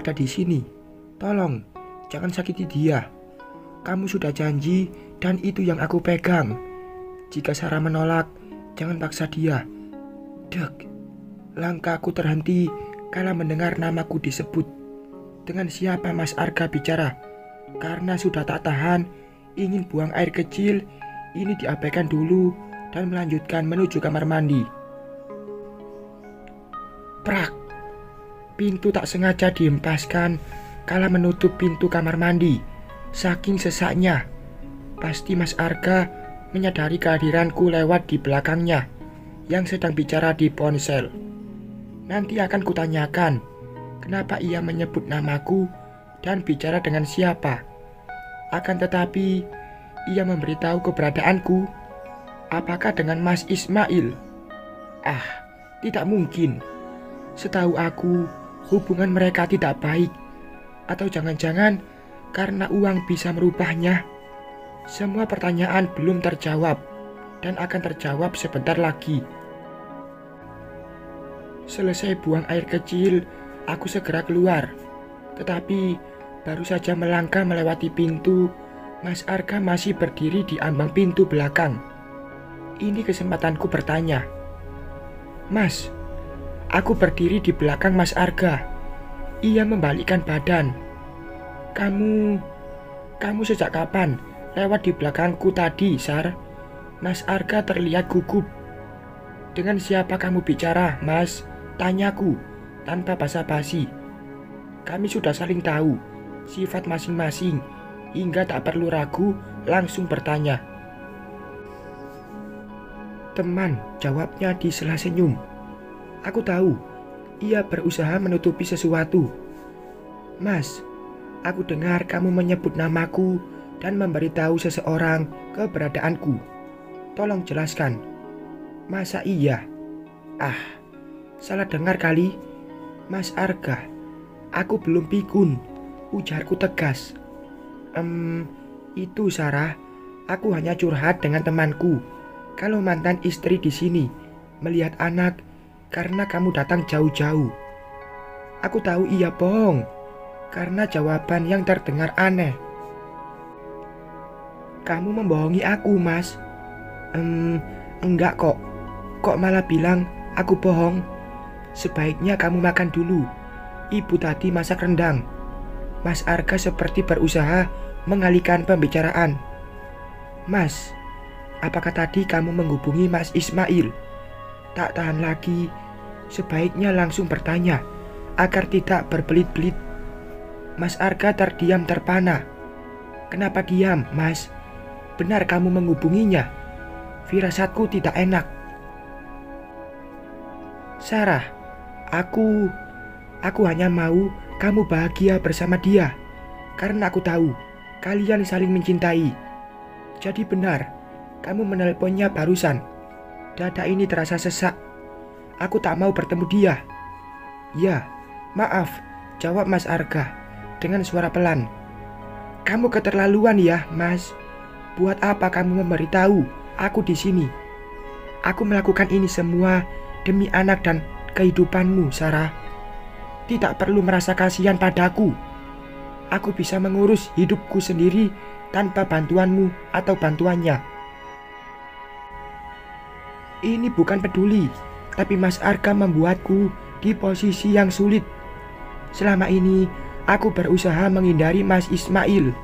ada di sini. Tolong, jangan sakiti dia. Kamu sudah janji dan itu yang aku pegang. Jika Sarah menolak, jangan paksa dia. Dek, langkahku terhenti kala mendengar namaku disebut. Dengan siapa Mas Arga bicara? Karena sudah tak tahan, ingin buang air kecil, ini diabaikan dulu dan melanjutkan menuju kamar mandi. Prak! Pintu tak sengaja dihempaskan kala menutup pintu kamar mandi. Saking sesaknya, pasti Mas Arga menyadari kehadiranku lewat di belakangnya yang sedang bicara di ponsel. Nanti akan kutanyakan kenapa ia menyebut namaku dan bicara dengan siapa. Akan tetapi, ia memberitahu keberadaanku. Apakah dengan Mas Ismail? Ah, tidak mungkin. Setahu aku, hubungan mereka tidak baik. Atau jangan-jangan karena uang bisa merubahnya. Semua pertanyaan belum terjawab dan akan terjawab sebentar lagi. Selesai buang air kecil, aku segera keluar. Tetapi baru saja melangkah melewati pintu, Mas Arga masih berdiri di ambang pintu belakang. Ini kesempatanku bertanya. Mas, aku berdiri di belakang Mas Arga. Ia membalikkan badan. Kamu sejak kapan lewat di belakangku tadi, Sar? Mas Arga terlihat gugup. Dengan siapa kamu bicara, Mas? Tanyaku tanpa basa-basi. Kami sudah saling tahu sifat masing-masing hingga tak perlu ragu langsung bertanya. Teman, jawabnya di sela senyum. Aku tahu ia berusaha menutupi sesuatu. Mas, aku dengar kamu menyebut namaku dan memberitahu seseorang keberadaanku. Tolong jelaskan. Masa iya? Ah, salah dengar kali. Mas Arga, aku belum pikun, ujarku tegas. Itu Sarah, aku hanya curhat dengan temanku. Kalau mantan istri di sini melihat anak karena kamu datang jauh-jauh. Aku tahu ia bohong karena jawaban yang terdengar aneh. Kamu membohongi aku, Mas. Enggak kok. Kok malah bilang aku bohong? Sebaiknya kamu makan dulu. Ibu tadi masak rendang. Mas Arga seperti berusaha mengalihkan pembicaraan. Mas, apakah tadi kamu menghubungi Mas Ismail? Tak tahan lagi, sebaiknya langsung bertanya agar tidak berbelit-belit. Mas Arga terdiam terpana. Kenapa diam, Mas? Benar kamu menghubunginya? Firasatku tidak enak. Sarah, aku hanya mau kamu bahagia bersama dia. Karena aku tahu kalian saling mencintai. Jadi benar, kamu menelponnya barusan. Dada ini terasa sesak. Aku tak mau bertemu dia. Ya, maaf, jawab Mas Arga dengan suara pelan. Kamu keterlaluan ya, Mas. Buat apa kamu memberitahu aku di sini? Aku melakukan ini semua demi anak dan kehidupanmu, Sarah. Tidak perlu merasa kasihan padaku. Aku bisa mengurus hidupku sendiri tanpa bantuanmu atau bantuannya. Ini bukan peduli, tapi Mas Arga membuatku di posisi yang sulit. Selama ini aku berusaha menghindari Mas Ismail,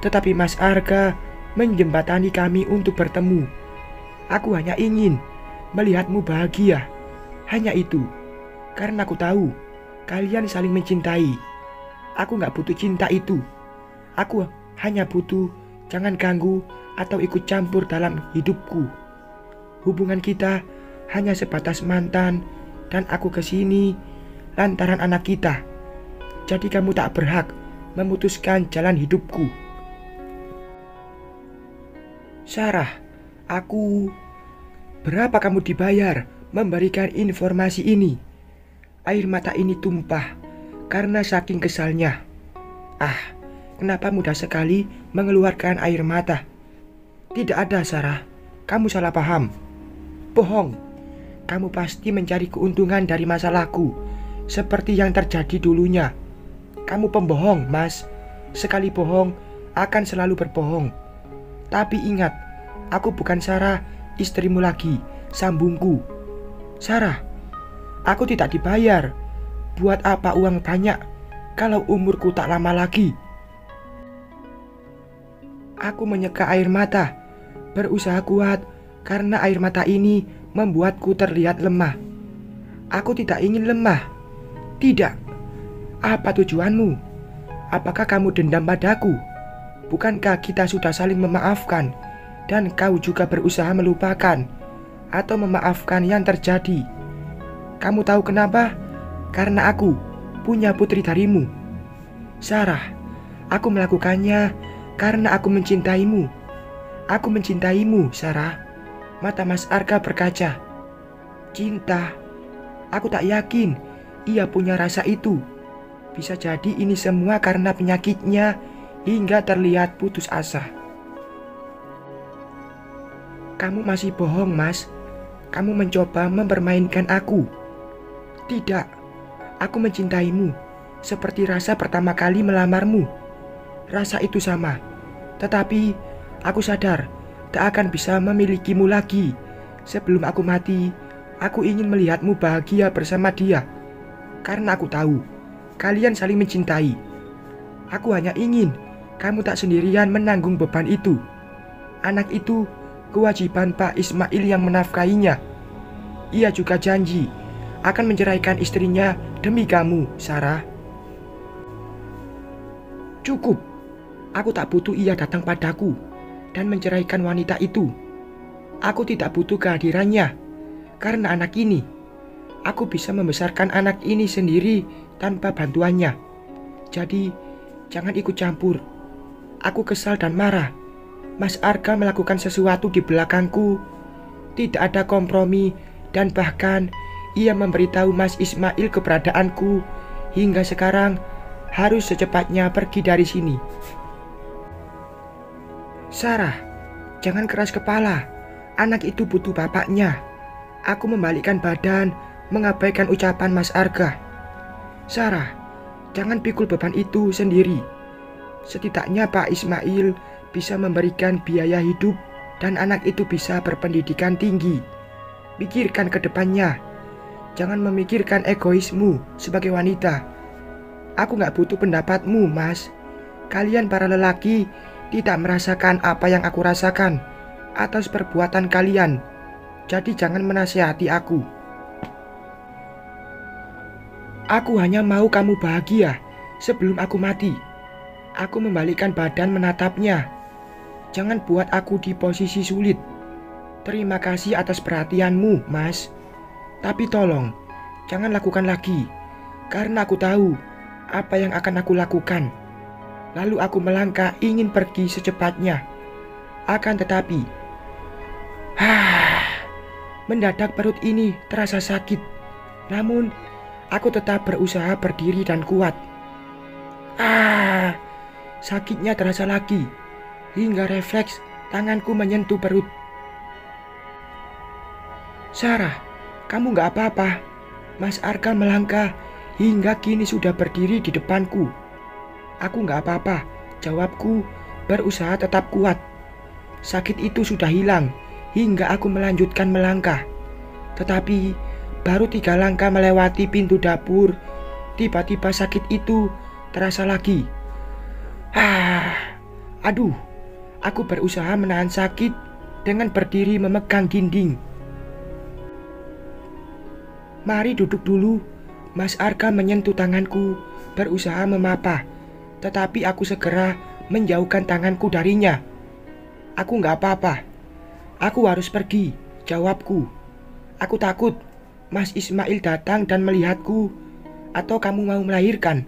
tetapi Mas Arga menjembatani kami untuk bertemu. Aku hanya ingin melihatmu bahagia. Hanya itu. Karena aku tahu kalian saling mencintai. Aku gak butuh cinta itu. Aku hanya butuh jangan ganggu atau ikut campur dalam hidupku. Hubungan kita hanya sebatas mantan dan aku kesini lantaran anak kita. Jadi kamu tak berhak memutuskan jalan hidupku. Sarah, berapa kamu dibayar memberikan informasi ini? Air mata ini tumpah karena saking kesalnya. Ah, kenapa mudah sekali mengeluarkan air mata? Tidak ada, Sarah. Kamu salah paham. Bohong. Kamu pasti mencari keuntungan dari masalahku, seperti yang terjadi dulunya. Kamu pembohong, Mas. Sekali bohong, akan selalu berbohong. Tapi ingat, aku bukan Sarah, istrimu lagi, sambungku. Sarah, aku tidak dibayar. Buat apa uang banyak kalau umurku tak lama lagi? Aku menyeka air mata, berusaha kuat karena air mata ini membuatku terlihat lemah. Aku tidak ingin lemah. Tidak. Apa tujuanmu? Apakah kamu dendam padaku? Bukankah kita sudah saling memaafkan dan kau juga berusaha melupakan atau memaafkan yang terjadi? Kamu tahu kenapa? Karena aku punya putri darimu. Sarah, aku melakukannya karena aku mencintaimu. Aku mencintaimu, Sarah. Mata Mas Arga berkaca. Cinta? Aku tak yakin ia punya rasa itu. Bisa jadi ini semua karena penyakitnya hingga terlihat putus asa. Kamu masih bohong, Mas. Kamu mencoba mempermainkan aku. Tidak, aku mencintaimu seperti rasa pertama kali melamarmu. Rasa itu sama, tetapi aku sadar tak akan bisa memilikimu lagi. Sebelum aku mati, aku ingin melihatmu bahagia bersama dia. Karena aku tahu kalian saling mencintai. Aku hanya ingin kamu tak sendirian menanggung beban itu. Anak itu kewajiban Pak Ismail yang menafkahinya. Ia juga janji akan menceraikan istrinya demi kamu, Sarah. Cukup. Aku tak butuh ia datang padaku dan menceraikan wanita itu. Aku tidak butuh kehadirannya. Karena anak ini, aku bisa membesarkan anak ini sendiri tanpa bantuannya. Jadi, jangan ikut campur. Aku kesal dan marah. Mas Arga melakukan sesuatu di belakangku. Tidak ada kompromi dan bahkan ia memberitahu Mas Ismail keberadaanku. Hingga sekarang harus secepatnya pergi dari sini. Sarah, jangan keras kepala. Anak itu butuh bapaknya. Aku membalikkan badan, mengabaikan ucapan Mas Arga. Sarah, jangan pikul beban itu sendiri. Setidaknya Pak Ismail bisa memberikan biaya hidup dan anak itu bisa berpendidikan tinggi. Pikirkan ke depannya. Jangan memikirkan egoismu sebagai wanita. Aku gak butuh pendapatmu, Mas. Kalian para lelaki tidak merasakan apa yang aku rasakan atas perbuatan kalian. Jadi jangan menasihati aku. Aku hanya mau kamu bahagia sebelum aku mati. Aku membalikkan badan menatapnya. Jangan buat aku di posisi sulit. Terima kasih atas perhatianmu, Mas. Tapi tolong, jangan lakukan lagi. Karena aku tahu apa yang akan aku lakukan. Lalu aku melangkah ingin pergi secepatnya. Akan tetapi, mendadak perut ini terasa sakit. Namun, aku tetap berusaha berdiri dan kuat. Sakitnya terasa lagi. Hingga refleks tanganku menyentuh perut. Sarah, kamu gak apa-apa. Mas Arga melangkah hingga kini sudah berdiri di depanku. Aku gak apa-apa, jawabku berusaha tetap kuat. Sakit itu sudah hilang hingga aku melanjutkan melangkah. Tetapi baru 3 langkah melewati pintu dapur, tiba-tiba sakit itu terasa lagi. Aduh, aku berusaha menahan sakit dengan berdiri memegang dinding. Mari duduk dulu. Mas Arga menyentuh tanganku, berusaha memapah. Tetapi aku segera menjauhkan tanganku darinya. Aku gak apa-apa. Aku harus pergi, jawabku. Aku takut Mas Ismail datang dan melihatku. Atau kamu mau melahirkan?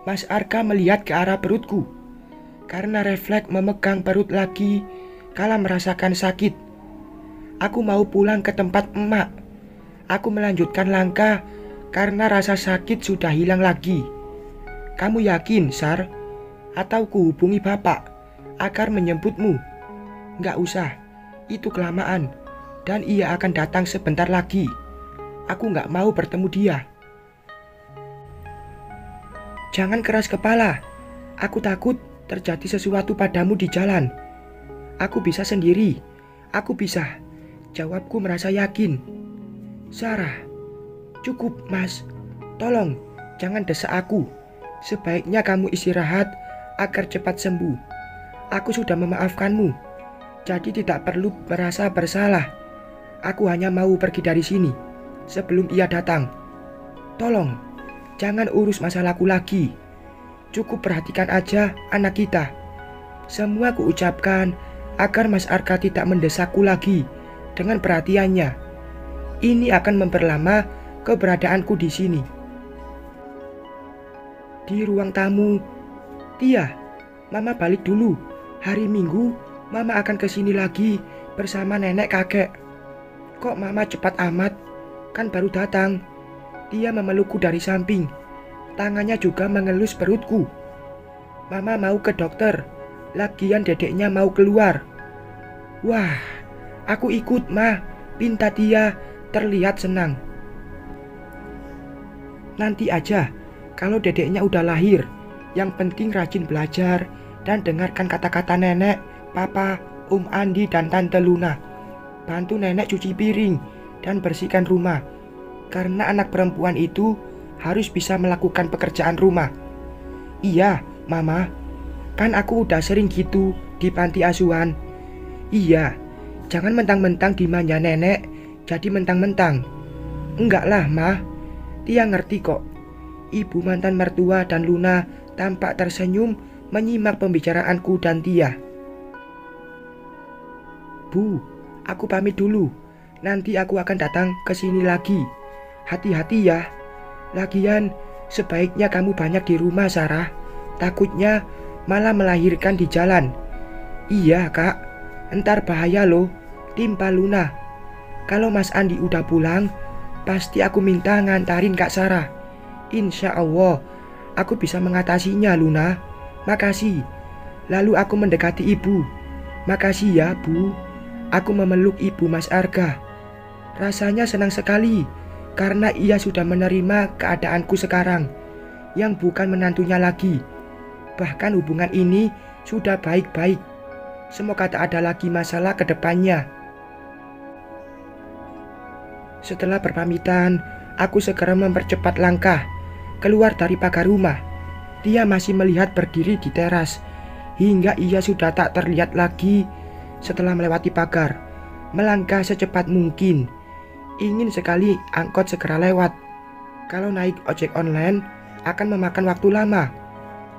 Mas Arga melihat ke arah perutku. Karena refleks memegang perut lagi kala merasakan sakit. Aku mau pulang ke tempat emak. Aku melanjutkan langkah karena rasa sakit sudah hilang lagi. Kamu yakin, Sar? Atau kuhubungi bapak agar menjemputmu? Gak usah, itu kelamaan. Dan ia akan datang sebentar lagi. Aku gak mau bertemu dia. Jangan keras kepala. Aku takut terjadi sesuatu padamu di jalan. Aku bisa sendiri. Aku bisa. Jawabku merasa yakin. Sarah, cukup mas. Tolong, jangan desak aku. Sebaiknya kamu istirahat agar cepat sembuh. Aku sudah memaafkanmu. Jadi tidak perlu merasa bersalah. Aku hanya mau pergi dari sini sebelum ia datang. Tolong, jangan urus masalahku lagi. Cukup perhatikan aja anak kita. Semua kuucapkan agar Mas Arka tidak mendesakku lagi dengan perhatiannya. Ini akan memperlama keberadaanku di sini. Di ruang tamu, Tia, Mama balik dulu. Hari Minggu, Mama akan ke sini lagi bersama nenek kakek. Kok Mama cepat amat? Kan baru datang. Tia memelukku dari samping. Tangannya juga mengelus perutku. Mama mau ke dokter. Lagian dedeknya mau keluar. Wah, aku ikut, Ma. Pinta Tia terlihat senang. Nanti aja, kalau dedeknya udah lahir. Yang penting rajin belajar dan dengarkan kata-kata nenek, papa, Om Andi, dan Tante Luna. Bantu nenek cuci piring dan bersihkan rumah. Karena anak perempuan itu harus bisa melakukan pekerjaan rumah. Iya, Mama. Kan aku udah sering gitu di panti asuhan. Iya, jangan mentang-mentang dimanja nenek, jadi mentang-mentang. Enggak lah, Ma. Tia ngerti kok. Ibu mantan mertua dan Luna tampak tersenyum menyimak pembicaraanku dan Tia. Bu, aku pamit dulu. Nanti aku akan datang ke sini lagi. Hati-hati ya. Lagian, sebaiknya kamu banyak di rumah, Sarah. Takutnya malah melahirkan di jalan. Iya, Kak. Entar bahaya loh, timpa Luna. Kalau Mas Andi udah pulang, pasti aku minta ngantarin Kak Sarah. Insya Allah, aku bisa mengatasinya, Luna. Makasih. Lalu aku mendekati ibu. Makasih ya, Bu. Aku memeluk ibu Mas Arga. Rasanya senang sekali karena ia sudah menerima keadaanku sekarang, yang bukan menantunya lagi. Bahkan hubungan ini sudah baik-baik. Semoga tak ada lagi masalah ke depannya. Setelah berpamitan, aku segera mempercepat langkah keluar dari pagar rumah. Dia masih melihat berdiri di teras hingga ia sudah tak terlihat lagi setelah melewati pagar. Melangkah secepat mungkin. Ingin sekali angkot segera lewat. Kalau naik ojek online akan memakan waktu lama.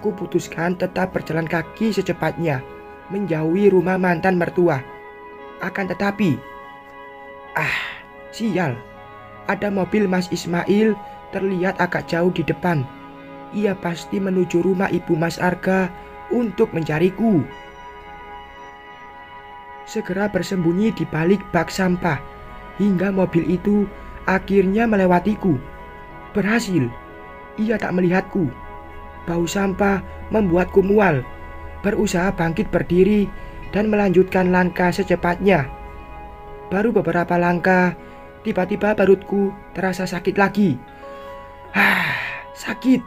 Kuputuskan tetap berjalan kaki secepatnya menjauhi rumah mantan mertua. Akan tetapi, sial. Ada mobil Mas Ismail terlihat agak jauh di depan. Ia pasti menuju rumah ibu Mas Arga untuk mencariku. Segera bersembunyi di balik bak sampah hingga mobil itu akhirnya melewatiku. Berhasil. Ia tak melihatku. Bau sampah membuatku mual. Berusaha bangkit berdiri dan melanjutkan langkah secepatnya. Baru beberapa langkah, tiba-tiba perutku terasa sakit lagi. Sakit.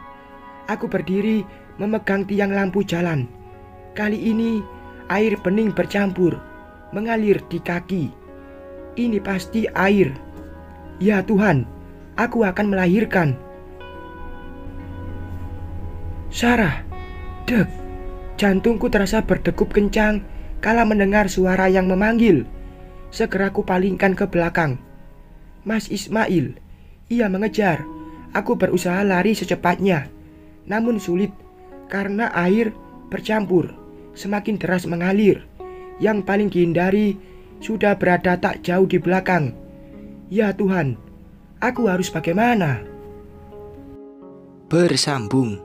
Aku berdiri memegang tiang lampu jalan. Kali ini air bening bercampur mengalir di kaki. Ini pasti air. Ya Tuhan, aku akan melahirkan. Sarah, dek. Jantungku terasa berdegup kencang kala mendengar suara yang memanggil. Segera kupalingkan ke belakang. Mas Ismail. Ia mengejar. Aku berusaha lari secepatnya, namun sulit karena air bercampur semakin deras mengalir. Yang paling dihindari sudah berada tak jauh di belakang. Ya Tuhan, aku harus bagaimana? Bersambung.